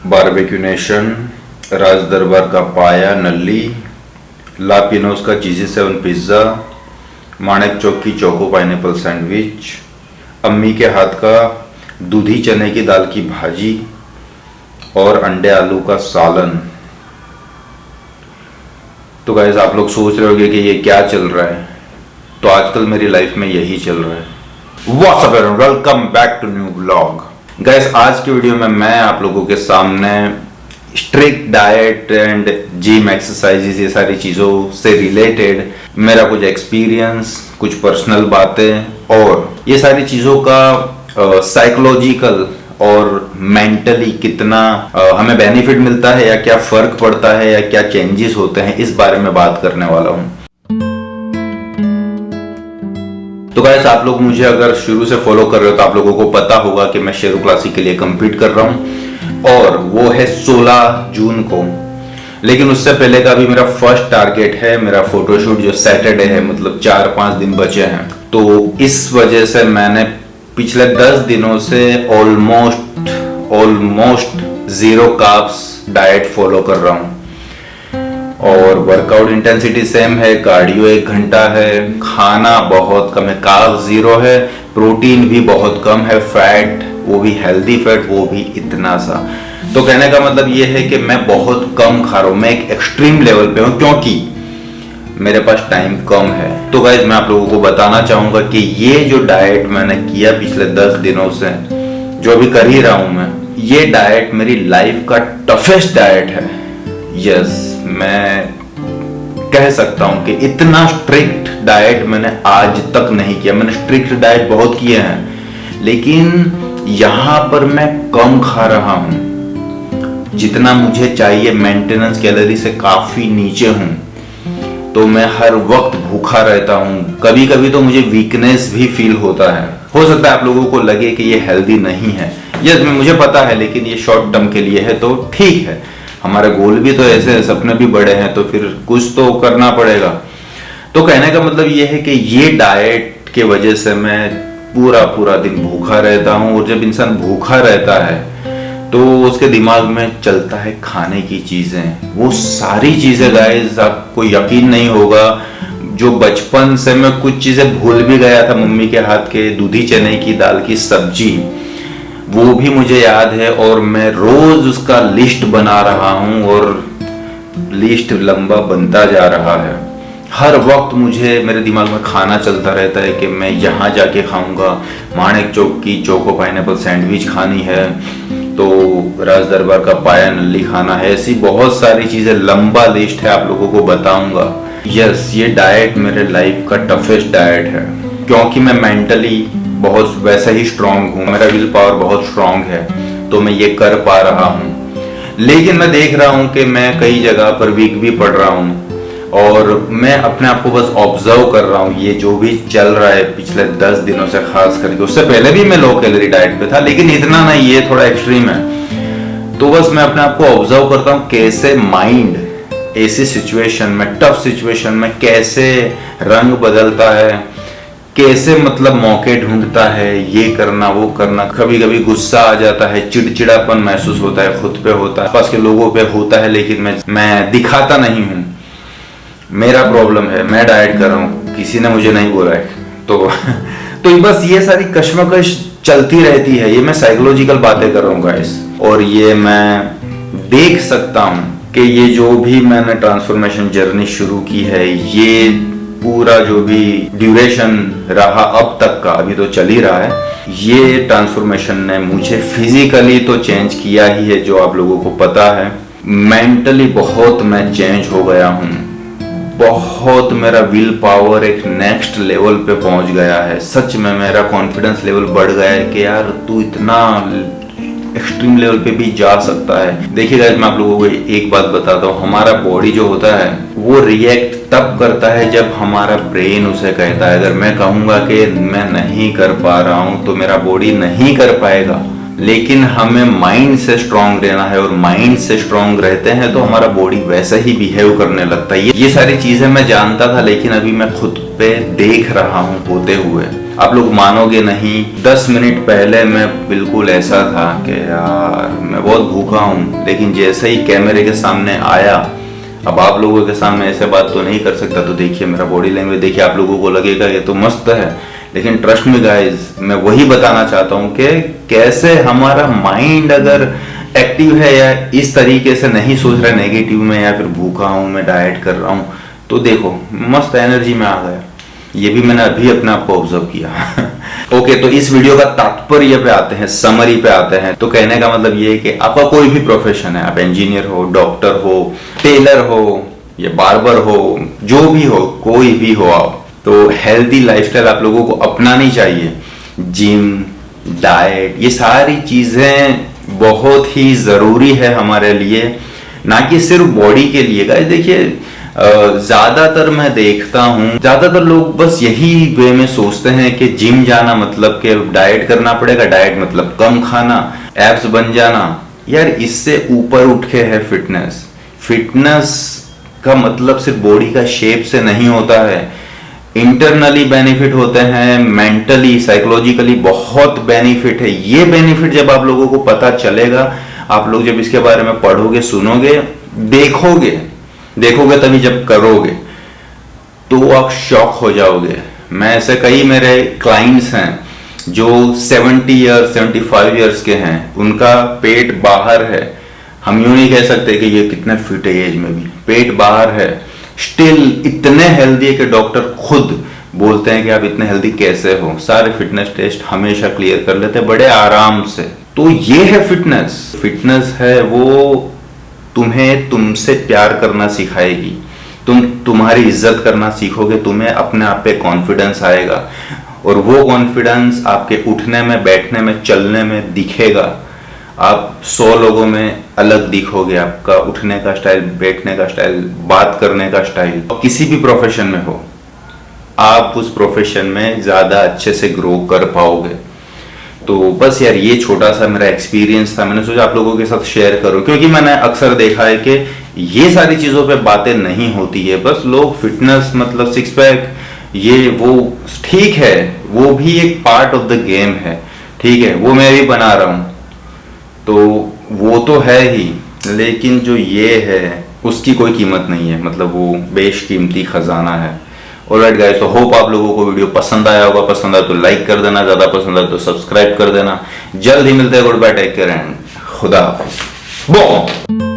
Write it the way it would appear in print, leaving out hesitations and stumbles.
Barbeque Nation, राज दरबार का पाया नल्ली, ला पिनोस का चीज़ी 7 पिज़्ज़ा, माणक चौक की चोको पाइनएप्पल सैंडविच, अम्मी के हाथ का दूधी चने की दाल की भाजी और अंडे आलू का सालन। तो गाइस आप लोग सोच रहे होंगे कि ये क्या चल रहा है, तो आजकल मेरी लाइफ में यही चल रहा है। What's up everyone, welcome back to new vlog. Guys आज की वीडियो में मैं आप लोगों के सामने strict diet and gym exercises ये सारी चीज़ों से रिलेटेड मेरा कुछ एक्सपीरियंस, कुछ पर्सनल बातें और ये सारी चीज़ों का साइकोलॉजिकल और मेंटली कितना हमें बेनिफिट मिलता है या क्या फ़र्क पड़ता है या क्या चेंजेस होते हैं, इस बारे में बात करने वाला हूँ। तो गाइस आप लोग मुझे अगर शुरू से फॉलो कर रहे हो तो आप लोगों को पता होगा कि मैं शेरू क्लासिक के लिए कम्पीट कर रहा हूँ और वो है 16 जून को। लेकिन उससे पहले का भी मेरा फर्स्ट टारगेट है मेरा फोटोशूट जो सैटरडे है, मतलब 4-5 दिन बचे हैं। तो इस वजह से मैंने पिछले 10 दिनों से ऑलमोस्ट 0 कार्ब्स डाइट फॉलो कर रहा हूँ और वर्कआउट इंटेंसिटी सेम है, कार्डियो 1 घंटा है, खाना बहुत कम है, कार्ब 0 है, प्रोटीन भी बहुत कम है, फैट वो भी हेल्दी फैट वो भी इतना सा। तो कहने का मतलब ये है कि मैं बहुत कम खा रहा हूँ, मैं एक एक्सट्रीम लेवल पे हूँ क्योंकि मेरे पास टाइम कम है। तो गाइस मैं आप लोगों को बताना चाहूंगा कि ये जो डाइट मैंने किया पिछले 10 दिनों से, जो अभी कर ही रहा हूं मैं, ये डाइट मेरी लाइफ का टफेस्ट डाइट है। यस, मैं कह सकता हूं कि इतना स्ट्रिक्ट डाइट मैंने आज तक नहीं किया। मैंने स्ट्रिक्ट डाइट बहुत किए हैं लेकिन यहां पर मैं कम खा रहा हूं, जितना मुझे चाहिए। मेंटेनेंस कैलोरी से काफी नीचे हूं, तो मैं हर वक्त भूखा रहता हूँ। कभी कभी तो मुझे वीकनेस भी फील होता है। हो सकता है आप लोगों को लगे कि ये हेल्दी नहीं है। यस, मुझे पता है, लेकिन ये शॉर्ट टर्म के लिए है तो ठीक है। हमारे गोल भी तो ऐसे हैं, सपने भी बड़े हैं, तो फिर कुछ तो करना पड़ेगा। तो कहने का मतलब ये है कि ये डाइट के वजह से मैं पूरा दिन भूखा रहता हूँ और जब इंसान भूखा रहता है तो उसके दिमाग में चलता है खाने की चीजें, वो सारी चीजें। गाइस आपको यकीन नहीं होगा, जो बचपन से मैं कुछ चीजें भूल भी गया था, मम्मी के हाथ के दूधी चने की दाल की सब्जी, वो भी मुझे याद है और मैं रोज उसका लिस्ट बना रहा हूँ और लिस्ट लंबा बनता जा रहा है। हर वक्त मुझे मेरे दिमाग में खाना चलता रहता है कि मैं यहाँ जाके खाऊंगा, माणक चौक की चोको पाइनएप्पल सैंडविच खानी है, तो राज दरबार का पाया नल्ली खाना है। ऐसी बहुत सारी चीजें, लंबा लिस्ट है, आप लोगों को बताऊंगा। यस, ये डाइट मेरे लाइफ का टफेस्ट डाइट है क्योंकि मैं मेंटली बहुत वैसे ही स्ट्रांग हूँ, मेरा विल पावर बहुत स्ट्रांग है, तो मैं ये कर पा रहा हूँ। लेकिन मैं देख रहा हूँ कि मैं कई जगह पर वीक भी पड़ रहा हूँ और मैं अपने आप को बस ऑब्जर्व कर रहा हूँ ये जो भी चल रहा है पिछले 10 दिनों से, खास करके। उससे पहले भी मैं लो कैलोरी डाइट पे था लेकिन इतना नहीं, ये थोड़ा एक्सट्रीम है। तो बस मैं अपने आप को ऑब्जर्व करता हूँ कैसे माइंड ऐसी सिचुएशन में, टफ सिचुएशन में कैसे रंग बदलता है, कैसे मतलब मौके ढूंढता है, ये करना वो करना। कभी कभी गुस्सा आ जाता है, चिड़चिड़ापन महसूस होता है, खुद पे होता है, आसपास के लोगों पे होता है, लेकिन मैं दिखाता नहीं हूँ। मेरा प्रॉब्लम है, मैं डाइट कर रहा हूँ, किसी ने मुझे नहीं बोला है। तो बस ये सारी कश्मकश चलती रहती है। ये मैं साइकोलॉजिकल बातें कर रहा हूँ गाइस, और ये मैं देख सकता हूँ कि ये जो भी मैंने ट्रांसफॉर्मेशन जर्नी शुरू की है, ये पूरा जो भी ड्यूरेशन रहा अब तक का, अभी तो चल ही रहा है, ये ट्रांसफॉर्मेशन ने मुझे फिजिकली तो चेंज किया ही है, जो आप लोगों को पता है। मेंटली बहुत मैं चेंज हो गया हूँ, बहुत मेरा विल पावर एक नेक्स्ट लेवल पे पहुंच गया है। सच में मेरा कॉन्फिडेंस लेवल बढ़ गया है कि यार तू इतना एक्सट्रीम लेवल पे भी जा सकता है। देखिए गाइस, मैं आप लोगों को एक बात बताता हूँ, हमारा बॉडी जो होता है वो रिएक्ट तब करता है जब हमारा ब्रेन उसे कहता है। अगर मैं कहूँगा कि मैं नहीं कर पा रहा हूँ तो मेरा बॉडी नहीं कर पाएगा, लेकिन हमें माइंड से स्ट्रांग रहना है और माइंड से स्ट्रांग रहते हैं तो हमारा बॉडी वैसे ही बिहेव करने लगता है। ये सारी चीजें मैं जानता था, लेकिन अभी मैं खुद पे देख रहा हूँ होते हुए। आप लोग मानोगे नहीं, 10 मिनट पहले मैं बिल्कुल ऐसा था कि यार मैं बहुत भूखा हूँ, लेकिन जैसे ही कैमरे के सामने आया, अब आप लोगों के सामने ऐसे बात तो नहीं कर सकता, तो देखिए मेरा बॉडी लैंग्वेज देखिए, आप लोगों को लगेगा ये तो मस्त है, लेकिन ट्रस्ट मी गाइज, मैं वही बताना चाहता हूँ कि कैसे हमारा माइंड अगर एक्टिव है या इस तरीके से नहीं सोच रहा नेगेटिव में, या फिर भूखा हूँ मैं डाइट कर रहा हूँ, तो देखो मस्त एनर्जी में आ गया। ये भी मैंने अभी अपने आप को ऑब्जर्व किया। ओके, तो इस वीडियो का तात्पर्य पे आते हैं, समरी पे आते हैं। तो कहने का मतलब ये है कि आपका कोई भी प्रोफेशन है, आप इंजीनियर हो, डॉक्टर हो, टेलर हो या बार्बर हो, जो भी हो, कोई भी हो आप, तो हेल्दी लाइफस्टाइल आप लोगों को अपनानी चाहिए। जिम, डाइट, ये सारी चीजें बहुत ही जरूरी है हमारे लिए, ना कि सिर्फ बॉडी के लिए। गाइस देखिए, ज्यादातर मैं देखता हूँ, ज्यादातर लोग बस यही वे में सोचते हैं कि जिम जाना मतलब कि डाइट करना पड़ेगा, डाइट मतलब कम खाना, एब्स बन जाना। यार इससे ऊपर उठ के है फिटनेस। फिटनेस का मतलब सिर्फ बॉडी का शेप से नहीं होता है, इंटरनली बेनिफिट होते हैं, मेंटली, साइकोलॉजिकली बहुत बेनिफिट है। ये बेनिफिट जब आप लोगों को पता चलेगा, आप लोग जब इसके बारे में पढ़ोगे, सुनोगे, देखोगे तभी जब करोगे तो आप शॉक हो जाओगे। मैं ऐसे कई मेरे क्लाइंट्स हैं जो 70 ईयर्स 75 ईयर्स के हैं, उनका पेट बाहर है। हम यूं नहीं कह सकते कि ये कितने फिट है एज में भी, पेट बाहर है, स्टिल इतने हेल्दी है कि डॉक्टर खुद बोलते हैं कि आप इतने हेल्दी कैसे हो। सारे फिटनेस टेस्ट हमेशा क्लियर कर लेते हैं बड़े आराम से। तो ये है फिटनेस। फिटनेस है वो तुम्हें तुमसे प्यार करना सिखाएगी, तुम्हारी इज्जत करना सीखोगे, तुम्हें अपने आप पे कॉन्फिडेंस आएगा, और वो कॉन्फिडेंस आपके उठने में, बैठने में, चलने में दिखेगा। आप 100 लोगों में अलग दिखोगे, आपका उठने का स्टाइल, बैठने का स्टाइल, बात करने का स्टाइल। किसी भी प्रोफेशन में हो, आप उस प्रोफेशन में ज्यादा अच्छे से ग्रो कर पाओगे। तो बस यार ये छोटा सा मेरा एक्सपीरियंस था, मैंने सोचा आप लोगों के साथ शेयर करूं, क्योंकि मैंने अक्सर देखा है कि ये सारी चीजों पे बातें नहीं होती है। बस लोग फिटनेस मतलब सिक्स पैक, ये वो ठीक है, वो भी एक पार्ट ऑफ द गेम है, ठीक है, वो मैं भी बना रहा हूं, तो वो तो है ही, लेकिन जो ये है उसकी कोई कीमत नहीं है, मतलब वो बेशकीमती खजाना है। ऑलराइट गाइस, तो होप आप लोगों को वीडियो पसंद आया होगा। पसंद आया तो लाइक कर देना, ज्यादा पसंद आया तो सब्सक्राइब कर देना। जल्द ही मिलते हैं, goodbye, take care and खुदा हाफिज।